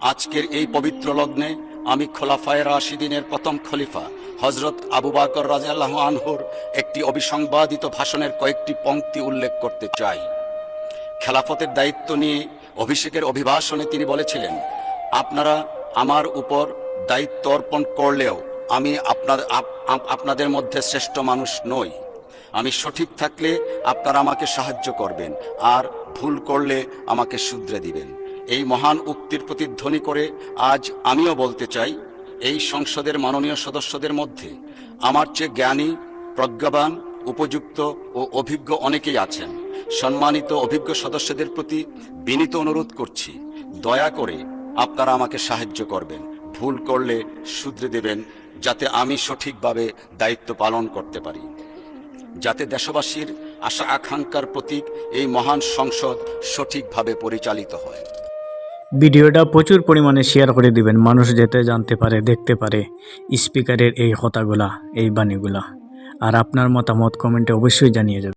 আজকের এই পবিত্র লগ্নে আমি খোলাফায়ে রাশিদিনের প্রথম খলিফা হযরত আবু বকর রাদিয়াল্লাহু আনহুর একটি অবিসংবাদিত ভাষণের কয়েকটি পংক্তি উল্লেখ করতে চাই। খেলাফতের দায়িত্ব নিয়ে অভিষেকের অভিভাষণে তিনি বলেছিলেন, আপনারা আমার উপর দায়িত্ব অর্পণ করলেও আমি আপনাদের মধ্যে শ্রেষ্ঠ মানুষ নই। আমি সঠিক থাকলে আপনারা আমাকে সাহায্য করবেন, আর ভুল করলে আমাকে শুধরে দিবেন। এই মহান উক্তির প্রতিধ্বনি করে আজ আমিও বলতে চাই, এই সংসদের মাননীয় সদস্যদের মধ্যে আমার চেয়ে জ্ঞানী, প্রজ্ঞাবান, উপযুক্ত ও অভিজ্ঞ অনেকেই আছেন। সম্মানিত অভিজ্ঞ সদস্যদের প্রতি বিনীত অনুরোধ করছি, দয়া করে আপনারা আমাকে সাহায্য করবেন, ভুল করলে শুধরে দেবেন, যাতে আমি সঠিকভাবে দায়িত্ব পালন করতে পারি, যাতে দেশবাসীর আশা আকাঙ্ক্ষার প্রতীক এই মহান সংসদ সঠিকভাবে পরিচালিত হয়। ভিডিওটা প্রচুর পরিমাণে শেয়ার করে দিবেন, মানুষ যাতে জানতে পারে, দেখতে পারে স্পিকারের এই কথাগুলা, এই বাণীগুলা। আর আপনার মতামত কমেন্টে অবশ্যই জানিয়ে যাবেন।